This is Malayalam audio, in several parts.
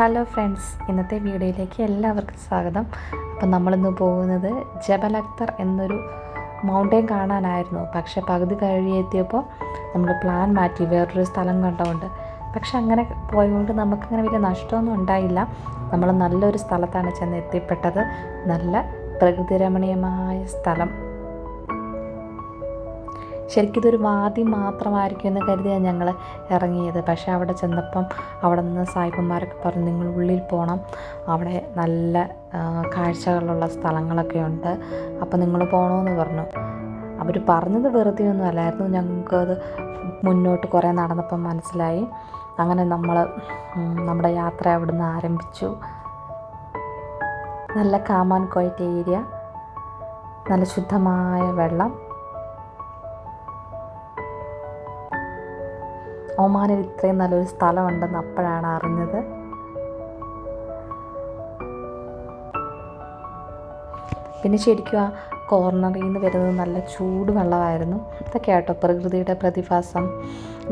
ഹലോ ഫ്രണ്ട്സ്, ഇന്നത്തെ വീഡിയോയിലേക്ക് എല്ലാവർക്കും സ്വാഗതം. അപ്പം നമ്മളിന്ന് പോകുന്നത് ജബൽ അക്തർ എന്നൊരു മൗണ്ടെയിൻ കാണാനായിരുന്നു. പക്ഷേ പകുതി കഴിയെത്തിയപ്പോൾ നമ്മൾ പ്ലാൻ മാറ്റി, വേറൊരു സ്ഥലം കണ്ടുകൊണ്ട്. പക്ഷെ അങ്ങനെ പോയതുകൊണ്ട് നമുക്കങ്ങനെ വലിയ നഷ്ടമൊന്നും ഉണ്ടായില്ല. നമ്മൾ നല്ലൊരു സ്ഥലത്താണ് ചെന്ന് എത്തിപ്പെട്ടത്. നല്ല പ്രകൃതിരമണീയമായ സ്ഥലം. ശരിക്കും ഇതൊരു വാതി മാത്രമായിരിക്കും എന്ന് കരുതിയാണ് ഞങ്ങൾ ഇറങ്ങിയത്. പക്ഷേ അവിടെ ചെന്നപ്പം അവിടെ നിന്ന് സായിപ്പന്മാരൊക്കെ പറഞ്ഞു, നിങ്ങൾ ഉള്ളിൽ പോകണം, അവിടെ നല്ല കാഴ്ചകളുള്ള സ്ഥലങ്ങളൊക്കെ ഉണ്ട്, അപ്പോൾ നിങ്ങൾ പോകണമെന്ന് പറഞ്ഞു. അവർ പറഞ്ഞത് വെറുതെ ഒന്നും അല്ലായിരുന്നു, ഞങ്ങൾക്കത് മുന്നോട്ട് കുറേ നടന്നപ്പം മനസ്സിലായി. അങ്ങനെ നമ്മുടെ യാത്ര അവിടെ നിന്ന് ആരംഭിച്ചു. നല്ല കാം ആൻഡ് ക്വയറ്റ് ഏരിയ, നല്ല ശുദ്ധമായ വെള്ളം. ഒമാനിൽ ഇത്രയും നല്ലൊരു സ്ഥലമുണ്ടെന്ന് അപ്പോഴാണ് അറിഞ്ഞത്. പിന്നെ ശരിക്കും ആ കോർണറിൽ നിന്ന് വരുന്നത് നല്ല ചൂട് വെള്ളമായിരുന്നു. ഇതൊക്കെ ആട്ടോ പ്രകൃതിയുടെ പ്രതിഭാസം.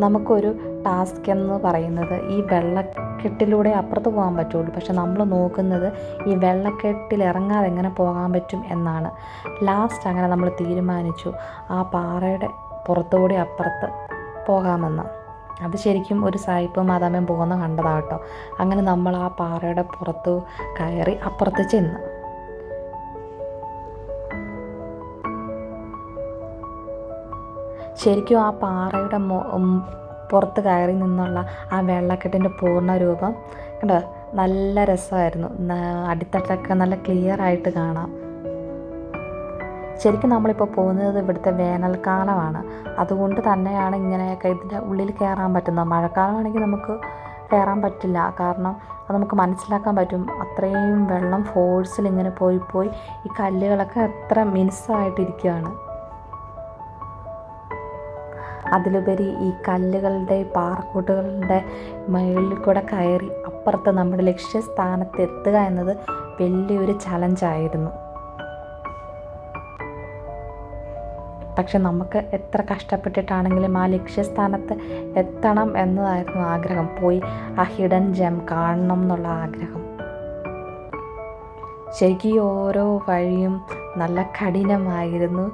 നമുക്കൊരു ടാസ്ക് എന്ന് പറയുന്നത് ഈ വെള്ളക്കെട്ടിലൂടെ അപ്പുറത്ത് പോകാൻ പറ്റുള്ളൂ. പക്ഷെ നമ്മൾ നോക്കുന്നത് ഈ വെള്ളക്കെട്ടിൽ ഇറങ്ങാതെ എങ്ങനെ പോകാൻ പറ്റും എന്നാണ്. ലാസ്റ്റ് അങ്ങനെ നമ്മൾ തീരുമാനിച്ചു ആ പാറയുടെ പുറത്തുകൂടി അപ്പുറത്ത് പോകാമെന്ന്. അത് ശരിക്കും ഒരു സായിപ്പ് മാതാമയും പോകുന്ന കണ്ടതാട്ടോ. അങ്ങനെ നമ്മൾ ആ പാറയുടെ പുറത്ത് കയറി അപ്പുറത്ത് ചെന്ന് ശരിക്കും ആ പാറയുടെ പുറത്ത് കയറി നിന്നുള്ള ആ വെള്ളക്കെട്ടിൻ്റെ പൂർണ്ണ രൂപം കണ്ടോ, നല്ല രസമായിരുന്നു. അടിത്തട്ടൊക്കെ നല്ല ക്ലിയർ ആയിട്ട് കാണാം. ശരിക്കും നമ്മളിപ്പോൾ പോകുന്നത് ഇവിടുത്തെ വേനൽക്കാലമാണ്. അതുകൊണ്ട് തന്നെയാണ് ഇങ്ങനെയൊക്കെ ഇതിൻ്റെ ഉള്ളിൽ കയറാൻ പറ്റുന്നത്. മഴക്കാലമാണെങ്കിൽ നമുക്ക് കയറാൻ പറ്റില്ല. കാരണം അത് നമുക്ക് മനസ്സിലാക്കാൻ പറ്റും. അത്രയും വെള്ളം ഫോഴ്സിൽ ഇങ്ങനെ പോയി ഈ കല്ലുകളൊക്കെ അത്ര മിനുസമായിട്ടിരിക്കുകയാണ്. അതിലുപരി ഈ കല്ലുകളുടെ പാറക്കൂട്ടുകളുടെ മുകളിൽ കൂടെ കയറി അപ്പുറത്ത് നമ്മുടെ ലക്ഷ്യസ്ഥാനത്ത് എത്തുക എന്നത് വലിയൊരു ചലഞ്ചായിരുന്നു. പക്ഷെ നമുക്ക് എത്ര കഷ്ടപ്പെട്ടിട്ടാണെങ്കിലും ആ ലക്ഷ്യസ്ഥാനത്ത് എത്തണം എന്നതായിരുന്നു ആഗ്രഹം. പോയി ആ ഹിഡൻ ജെം കാണണം എന്നുള്ള ആഗ്രഹം. ശരിക്കും ഈ ഓരോ വഴിയും നല്ല കഠിനമായിരുന്നു.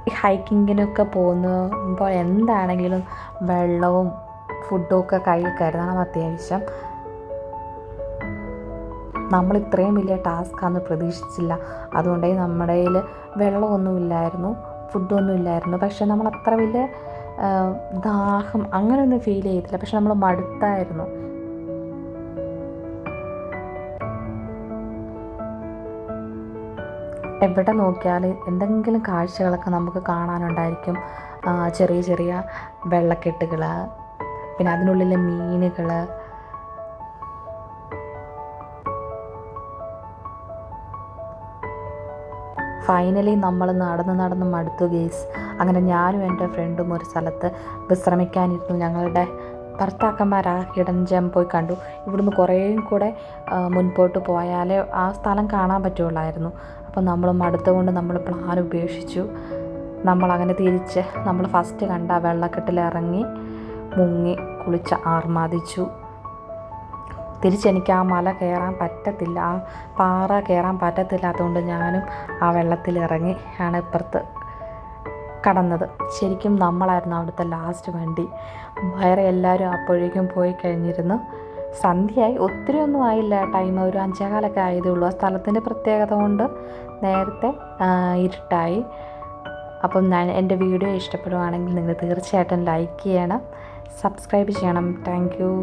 ഈ ഹൈക്കിങ്ങിനൊക്കെ പോകുമ്പോൾ എന്താണെങ്കിലും വെള്ളവും ഫുഡും ഒക്കെ കയ്യിൽ കരുതണം അത്യാവശ്യം. നമ്മൾ ഇത്രയും വലിയ ടാസ്ക്കാന്ന് പ്രതീക്ഷിച്ചില്ല. അതുകൊണ്ടേ നമ്മുടെ കയ്യിൽ വെള്ളമൊന്നുമില്ലായിരുന്നു, ഫുഡൊന്നും ഇല്ലായിരുന്നു. പക്ഷെ നമ്മൾ അത്ര വലിയ ദാഹം അങ്ങനെയൊന്നും ഫീൽ ചെയ്തില്ല. പക്ഷെ നമ്മൾ മടുത്തായിരുന്നു. എവിടെ നോക്കിയാൽ എന്തെങ്കിലും കാഴ്ചകളൊക്കെ നമുക്ക് കാണാനുണ്ടായിരിക്കും. ചെറിയ ചെറിയ വെള്ളക്കെട്ടുകൾ, പിന്നെ അതിനുള്ളിലെ മീനുകൾ. ഫൈനലി നമ്മൾ നടന്ന് മടുത്തു ഗെയ്സ്. അങ്ങനെ ഞാനും എൻ്റെ ഫ്രണ്ടും ഒരു സ്ഥലത്ത് വിശ്രമിക്കാനിരുന്നു. ഞങ്ങളുടെ ഭർത്താക്കന്മാർ ആ ഹിഡൻ ജെം പോയി കണ്ടു. ഇവിടുന്ന് കുറേയും കൂടെ മുൻപോട്ട് പോയാലേ ആ സ്ഥലം കാണാൻ പറ്റുള്ളായിരുന്നു. അപ്പം നമ്മൾ മടുത്തുകൊണ്ട് നമ്മൾ പ്ലാൻ ഉപേക്ഷിച്ചു. നമ്മളങ്ങനെ തിരിച്ച് നമ്മൾ ഫസ്റ്റ് കണ്ട വെള്ളക്കെട്ടിലിറങ്ങി മുങ്ങി കുളിച്ച് ആർമാദിച്ചു. തിരിച്ചെനിക്ക് ആ മല കയറാൻ പറ്റത്തില്ല, ആ പാറ കയറാൻ പറ്റത്തില്ലാത്തതുകൊണ്ട് ഞാനും ആ വെള്ളത്തിലിറങ്ങി ആണ് ഇപ്പുറത്ത് കടന്നത്. ശരിക്കും നമ്മളായിരുന്നു അവിടുത്തെ ലാസ്റ്റ് വണ്ടി. വേറെ എല്ലാവരും അപ്പോഴേക്കും പോയി കഴിഞ്ഞിരുന്നു. സന്ധ്യയായി, ഒത്തിരി ഒന്നും ആയില്ല. ടൈം ഒരു 5:15 ആയതേ ഉള്ളൂ. ആ സ്ഥലത്തിൻ്റെ പ്രത്യേകത കൊണ്ട് നേരത്തെ ഇരുട്ടായി. അപ്പം എൻ്റെ വീഡിയോ ഇഷ്ടപ്പെടുവാണെങ്കിൽ നിങ്ങൾ തീർച്ചയായിട്ടും ലൈക്ക് ചെയ്യണം, സബ്സ്ക്രൈബ് ചെയ്യണം. Thank you.